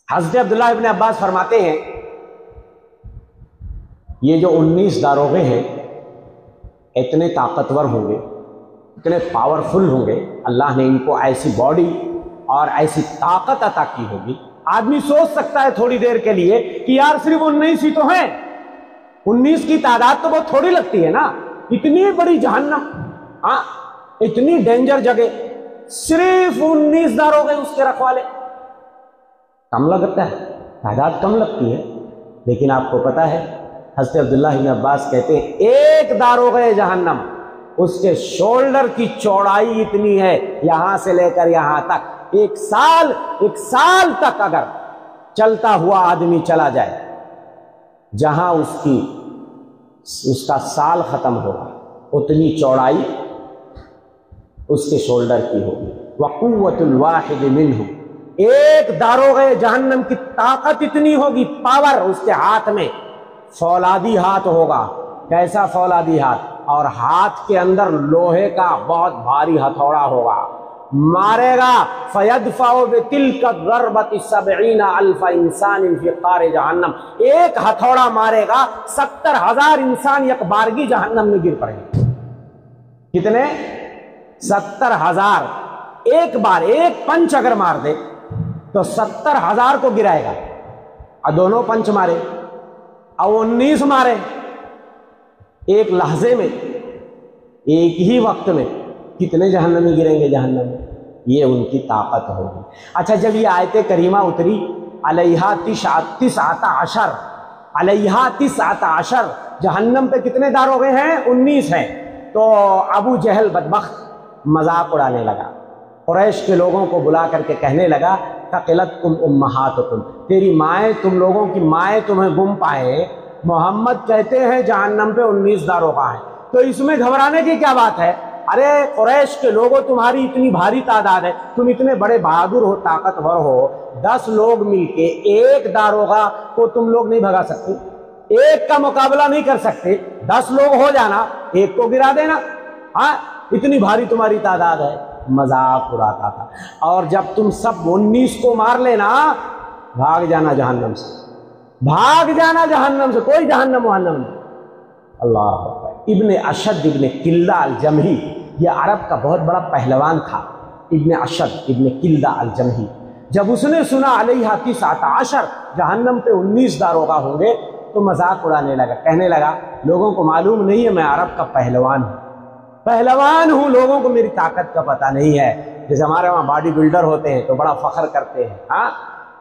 حضرت عبداللہ ابن عباس فرماتے ہیں یہ جو 19 داروغے ہیں اتنے طاقتور ہوں گے، اتنے پاورفل ہوں گے، اللہ نے ان کو ایسی باڈی اور ایسی طاقت عطا کی ہوگی۔ آدمی سوچ سکتا ہے تھوڑی دیر کے لیے کہ یار صرف 19 ہی تو ہیں، 19 کی تعداد تو بہت تھوڑی لگتی ہے نا، اتنی بڑی جہنم، ہاں اتنی ڈینجر جگہ، صرف 19 داروغے اس کے رکھوالے، کم لگتا ہے، تعداد کم لگتی ہے۔ لیکن آپ کو پتا ہے حضرت عبداللہ بن عباس کہتے ہیں ایک داروغے جہنم، اس کے شولڈر کی چوڑائی اتنی ہے، یہاں سے لے کر یہاں تک، ایک سال تک اگر چلتا ہوا آدمی چلا جائے، جہاں اس کا سال ختم ہوگا اتنی چوڑائی اس کے شولڈر کی ہوگی۔ وقوت الواحد منہ، ایک داروغے جہنم کی طاقت اتنی ہوگی، پاور اس کے ہاتھ میں، فولادی ہاتھ ہوگا۔ کیسا فولادی ہاتھ؟ اور ہاتھ کے اندر لوہے کا بہت بھاری ہتھوڑا ہوگا، مارے گا فیدفع بتلک الضربۃ 70,000 انسان فی قعر جہنم، ایک ہتھوڑا مارے گا 70,000 انسان یک بارگی جہنم میں گر پڑیں گے۔ کتنے؟ 70,000، ایک بار ایک پنچ اگر مار دے تو 70,000 کو گرائے گا، اور دونوں پنچ مارے اور 19 مارے ایک لحظے میں، ایک ہی وقت میں، کتنے جہنمی گریں گے جہنم میں؟ یہ ان کی طاقت ہوگی۔ اچھا جب یہ آیت کریمہ اتری علیہا 19، علیہا 19، جہنم پہ کتنے داروغے ہیں؟ 19 ہیں۔ تو ابو جہل بدبخت مذاق اڑانے لگا، قریش کے لوگوں کو بلا کر کے کہنے لگا ثقلتکم امہاتکم، تیری مائیں، تم لوگوں کی مائیں تمہیں گم پائے، محمد کہتے ہیں جہنم پہ 19 داروغہ ہیں، تو اس میں گھبرانے کی کیا بات ہے؟ ارے قریش کے لوگوں، تمہاری اتنی بھاری تعداد ہے، تم اتنے بڑے بہادر ہو، طاقتور ہو، 10 لوگ مل کے ایک داروغہ کو تم لوگ نہیں بھگا سکتے، ایک کا مقابلہ نہیں کر سکتے، 10 لوگ ہو جانا، ایک کو گرا دینا، ہاں اتنی بھاری تمہاری تعداد ہے۔ مذاق اڑاتا تھا۔ اور جب تم سب 19 کو مار لینا، بھاگ جانا جہنم سے، بھاگ جانا جہنم سے، کوئی جہنم وہنم نہیں۔ اللہ اکبر۔ ابن اشد ابن کلدہ الجمحی، یہ عرب کا بہت بڑا پہلوان تھا، ابن اشد ابن کلدہ الجمحی، جب اس نے سنا علیہا 19، جہنم پہ 19 داروغہ ہوں گے، تو مذاق اڑانے لگا، کہنے لگا لوگوں کو معلوم نہیں ہے میں عرب کا پہلوان ہوں، لوگوں کو میری طاقت کا پتہ نہیں ہے۔ جیسے ہمارے وہاں باڈی بلڈر ہوتے ہیں تو بڑا فخر کرتے ہیں، ہاں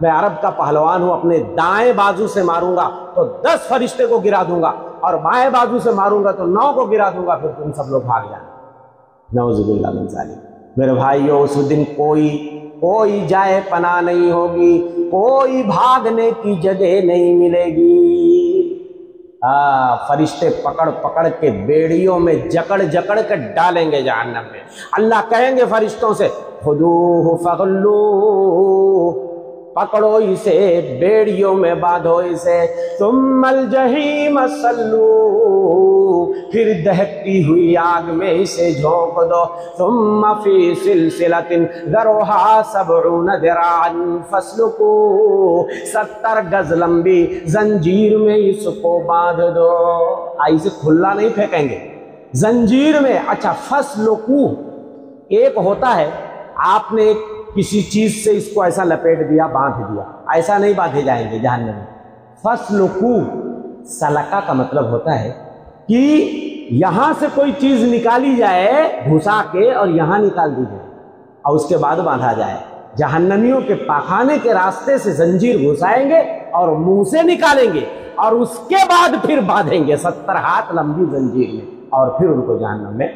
میں عرب کا پہلوان ہوں، اپنے دائیں بازو سے ماروں گا تو 10 فرشتے کو گرا دوں گا، اور بائیں بازو سے ماروں گا تو 9 کو گرا دوں گا، پھر تم سب لوگ بھاگ جانا۔ نعوذ باللہ من ذالک۔ میرے بھائیو، اس دن کوئی جائے پناہ نہیں ہوگی، کوئی بھاگنے کی جگہ نہیں ملے گی۔ فرشتے پکڑ کے بیڑیوں میں جکڑ کے ڈالیں گے جہنم میں۔ اللہ کہیں گے فرشتوں سے خذوہ فغلوہ، پکڑو اسے، بیڑیوں میں باندھو اسے، ثم الجحیم صلوہ، پھر دہکتی ہوئی آگ میں اسے جھونک دو، ثم فی سلسلۃ ذرعہا 70 ذراعا فاسلکوہ، 70 گز لمبی زنجیر میں اس کو باندھ دو۔ اسے کھلا نہیں پھینکیں گے، زنجیر میں۔ اچھا فاسلکوہ، ایک ہوتا ہے آپ نے کسی چیز سے اس کو ایسا لپیٹ دیا، باندھ دیا، ایسا نہیں باندھے جائیں گے جہنم میں۔ فاسلکوہ، سلکہ کا مطلب ہوتا ہے کہ یہاں سے کوئی چیز نکالی جائے گھسا کے، اور یہاں نکال دی جائے اور اس کے بعد باندھا جائے۔ جہنمیوں کے پاخانے کے راستے سے زنجیر گھسائیں گے اور منہ سے نکالیں گے، اور اس کے بعد پھر باندھیں گے 70 ہاتھ لمبی زنجیر میں، اور پھر ان کو جہنم میں۔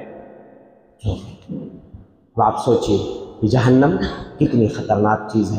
آپ سوچئے کہ جہنم کتنی خطرناک چیز ہے۔